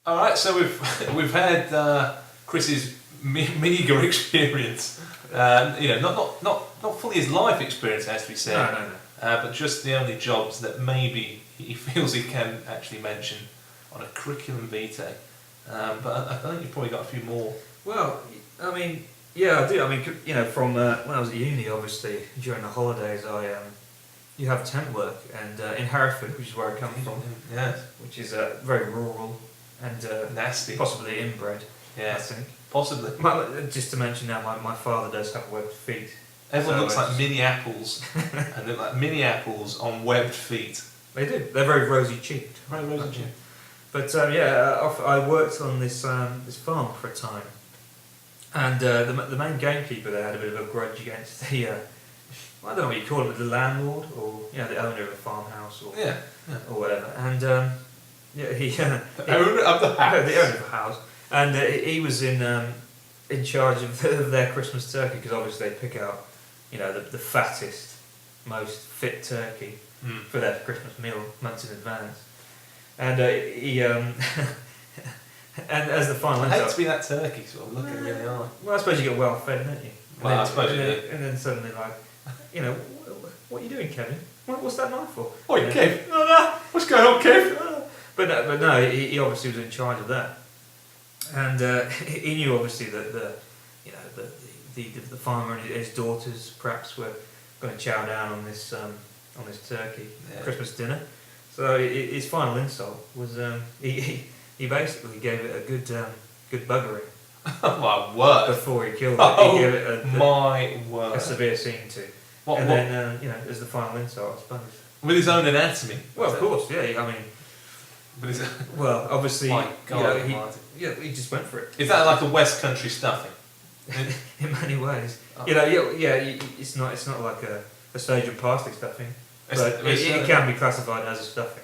All right, so we've had Chris's meager experience. Not fully his life experience, has to be said. No. But just the only jobs that maybe he feels he can actually mention on a curriculum vitae. But I think you've probably got a few more. Well, I mean, yeah, I do. I mean, from when I was at uni, obviously during the holidays, you have tent work, and in Hereford, which is where I come from, Yes. which is very rural and Nasty. possibly inbred. Yeah. I think. Possibly. Just to mention now, my father does have webbed feet. Everyone So looks like mini apples, and they're like mini apples on webbed feet. They do. They're very rosy cheeked. Very rosy cheeked. But I worked on this farm for a time, and the main gamekeeper there had a bit of a grudge against the I don't know what you call it, but the landlord or the owner of the farmhouse or or whatever. And the owner of the house. the owner of the house, and he was in charge of their Christmas turkey, because obviously they pick out the fattest, most fit turkey for their Christmas meal months in advance. And he and as the final I hate insult, to be that turkey sort of looking in the eye. well, I suppose you get well fed, don't you? Well, I suppose you do. And then suddenly, what are you doing, Kevin? What's that knife for? Oi, Kev. No. What's going on, Kev? But no, he obviously was in charge of that, and he knew obviously that the farmer and his daughters perhaps were going to chow down on this turkey Christmas dinner. So his final insult was he basically gave it a good buggering. Oh my word! Before he killed it, Oh he gave it my word! a severe scene to. Then as the final insult, I suppose. With his own anatomy. Well, of course, yeah. I mean, but well, obviously, my God, he just went for it. Is that like a West Country stuffing? In many ways, it's not like a stage of plastic stuffing, but it can be classified as a stuffing.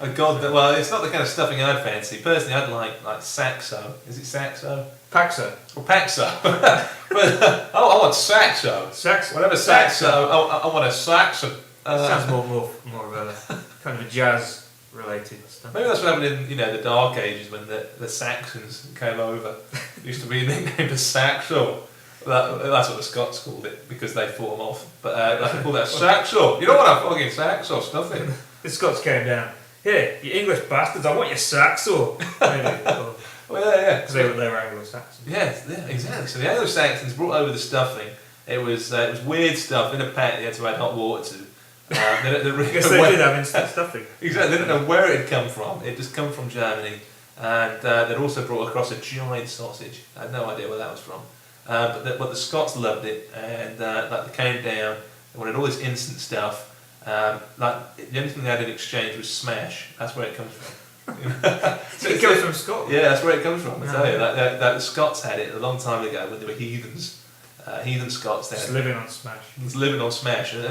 Oh God! Well, it's not the kind of stuffing I'd fancy. Personally, I'd like saxo. Is it saxo? Paxo. Or paxo. But I want saxo. Saxo. Whatever saxo. I want a saxo. Sounds more of a kind of a jazz related stuff. Maybe that's what happened in the Dark Ages when the Saxons came over. It used to be nicknamed a saxo. That's what the Scots called it because they fought them off. But they called that saxo. You don't want a fucking saxo stuffing. The Scots came down. Here, you English bastards! I want your saxo. Well, yeah. Because they were Anglo-Saxons. Yeah, exactly. So the Anglo-Saxons brought over the stuffing. It was weird stuff in a pan you had to add hot water to. Because they did have instant stuffing. Exactly. They didn't know where it had come from. It just come from Germany, and they'd also brought across a giant sausage. I had no idea where that was from. But the Scots loved it, and they came down. They wanted all this instant stuff. The only thing they had in exchange was smash. That's where it comes from. So it comes from Scotland. Yeah, that's where it comes from. I tell you, the Scots had it a long time ago when they were heathens. Heathen Scots. Just living on smash. Just living on smash, and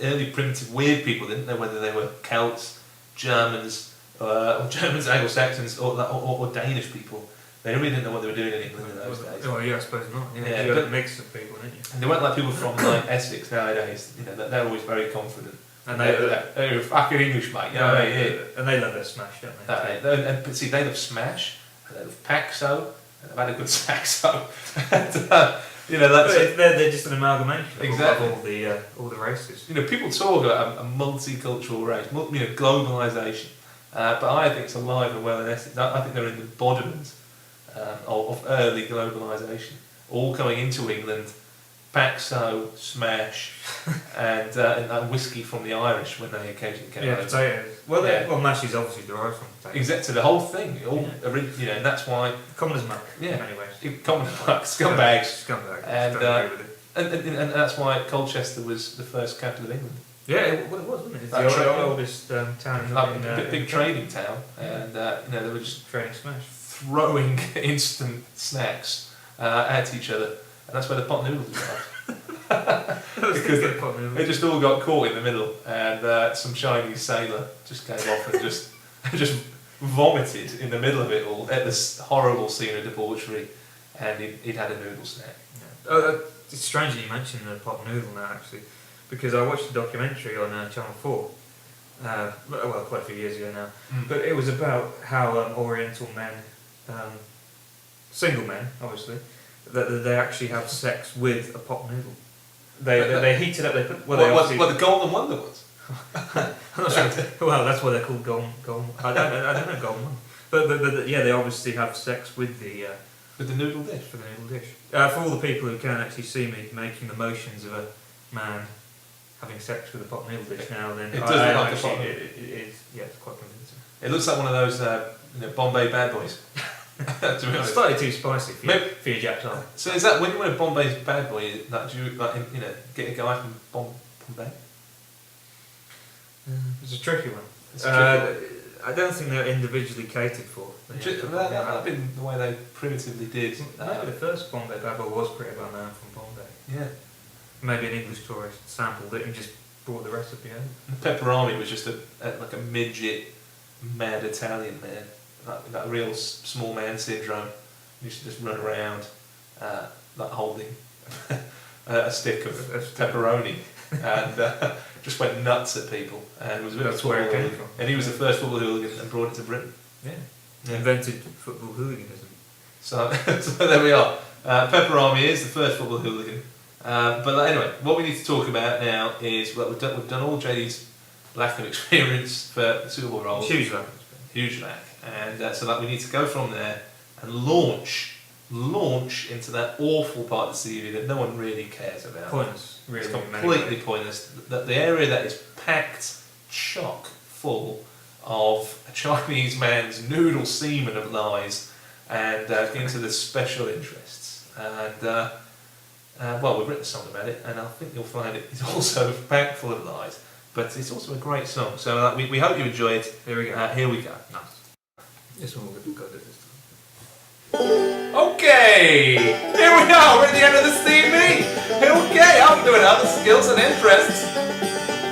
early primitive weird people didn't know whether they were Celts, Germans, or Germans, Anglo-Saxons, or Danish people. They really didn't know what they were doing in England in those days. Oh yeah, I suppose not. Yeah, you had a mix of people, didn't you? And they weren't like people from Essex nowadays. They're always very confident. And they're fucking English, mate. You know what I mean? And they love their smash, don't they? But see, they love smash, and they love paxo, and they've had a good saxo. They're just an amalgamation exactly. of all the races. People talk about a multicultural race, globalisation, but I think it's alive and well in Essex. I think they're in the embodiment of early globalisation, all coming into England. Paxo, smash, and whiskey from the Irish when they occasionally came over. Potatoes. Well, mash is obviously derived from potatoes. Exactly, the whole thing. And that's why. Common as muck. Yeah. In many ways. Common as muck. Scumbags. Scumbags. And that's why Colchester was the first capital of England. Yeah, it was, wasn't it? It's the oldest town in big trading town, and they were just trading smash, throwing instant snacks at each other. And that's where the pot noodles arrived. Because they just all got caught in the middle, and some Chinese sailor just came off and just vomited in the middle of it all at this horrible scene of debauchery, and he'd had a noodle snack. Yeah. It's strange that you mentioned the pot noodle now, actually, because I watched a documentary on Channel 4 well, quite a few years ago now. Mm. But it was about how Oriental men, single men, obviously, that they actually have sex with a pot noodle. They heat it up. They put What the Golden Wonder ones? I'm not sure. Well, that's why they're called golden. I don't know golden one. But yeah, they obviously have sex with the noodle dish. For the noodle dish. For all the people who can't actually see me making the motions of a man having sex with a pot noodle dish now, then it does look like a pot noodle. It is. Yeah, it's quite convincing. It looks like one of those Bombay bad boys. It's slightly too spicy for your Jack's arm. So is that when you want a Bombay's bad boy? That do you get a guy from Bombay? It's a tricky one. It's a tricky one. I don't think they're individually catered for. That might have been the way they primitively did. Maybe the first Bombay bad boy was created by a man from Bombay. Yeah. Maybe an English tourist sampled it and just brought the recipe over. Pepperami was just like a midget, mad Italian man. That real small man syndrome. He used to just run around, like holding a stick of pepperoni, and just went nuts at people. And was That's where it came from. And he was the first football hooligan and brought it to Britain. Yeah. Invented football hooliganism. So there we are. Pepperami is the first football hooligan. But anyway, what we need to talk about now is we've done all JD's lack of experience for Super Bowl roles. Huge lack. And so that we need to go from there and launch into that awful part of the CV that no one really cares about. Pointless. Really, it's completely pointless. The area that is packed chock full of a Chinese man's noodle semen of lies and into the special interests. And well, we've written a song about it, and I think you'll find it is also packed full of lies. But it's also a great song. So we hope you enjoy it. Here we go. Here we go. Nice. This one we'll go this time. Okay, here we are. We're at the end of the CV. Okay, I'm doing other skills and interests.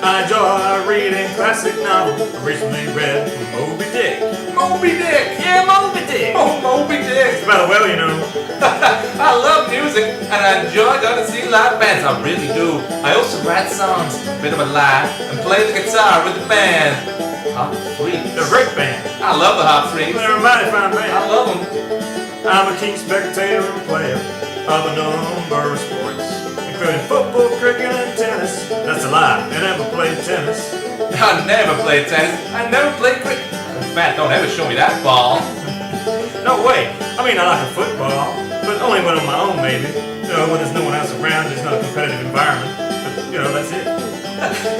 I enjoy reading classic novels. I recently read Moby Dick. Moby Dick. Yeah, Moby Dick. Oh, Moby Dick. It's about a whale, you know. I love music and I enjoy going to see live bands. I really do. I also write songs, a bit of a lie, and play the guitar with the band. Hot Freaks. The Rick Band. I love the Hot Freaks. They're a mighty fine band. I love them. I'm a keen spectator and player of a number of sports, including football, cricket, and tennis. That's a lie. I never played tennis. I never played tennis. I never played cricket. In fact, don't ever show me that ball. No way. I mean, I like a football, but only when on my own, maybe. You know, when there's no one else around, there's not a competitive environment. But, you know, that's it.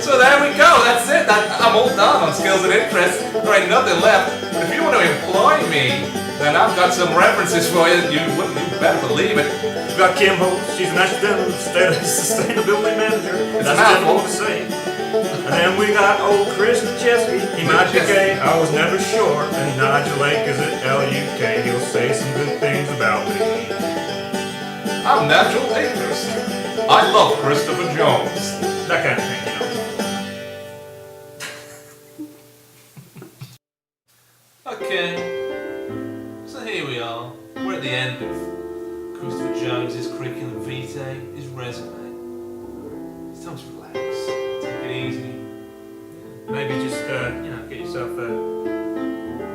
So there we go. That's it. I'm all done on skills and interests. There ain't nothing left. But if you want to employ me, then I've got some references for you. You better believe it. We've got Kim Holt. She's an accidental sustainability manager. That's difficult to say. And then we got old Chris Chesky. He might be gay, I was never sure. And Nigel Lake is at LUK. He'll say some good things about me. I'm Nigel Akers. I love Christopher Jones. That kind of thing, you know. Okay. So here we are. We're at the end of Christopher Jones's curriculum vitae, his resume. It's time to relax. Take it easy. Maybe just, get yourself a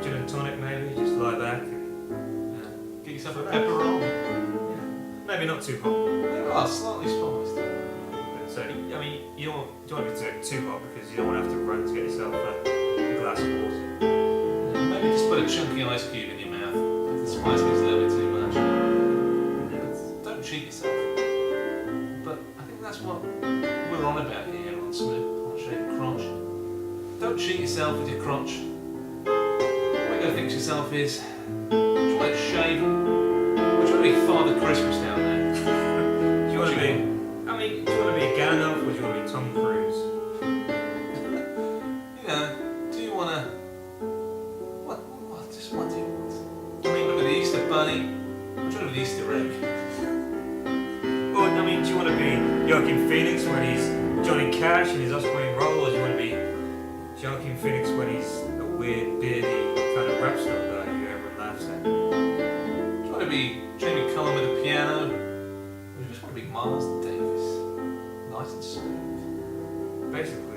gin and tonic, maybe, just lie back. Get yourself a pepperoni. Yeah. Maybe not too hot. Oh, slightly spiced. So, I mean, you don't want it to get too hot because you don't want to have to run to get yourself a glass of water. Maybe just put a chunky ice cube in your mouth if the spice gets a little bit too much. Don't cheat yourself. But I think that's what we're on about here on Shaven, Crotch. Don't cheat yourself with your crotch. What you gotta think to yourself is, do you want it shaven? Or do you want to be Father Christmas down there? Do you want to be Gandalf or do you want to be Tom Cruise? Do you want to... What do you want? Do you want to be the Easter Bunny? Or do you want to be the Easter egg? Well, do you want to be Joaquin Phoenix when he's Johnny Cash in his Oscar-winning role, or do you want to be Joaquin Phoenix when he's a weird, beardy kind of rap star guy who everyone laughs at? Do you want to be Jamie Cullum with a piano? Or do you just want to be Miles Davis? Nice and smooth. Basically.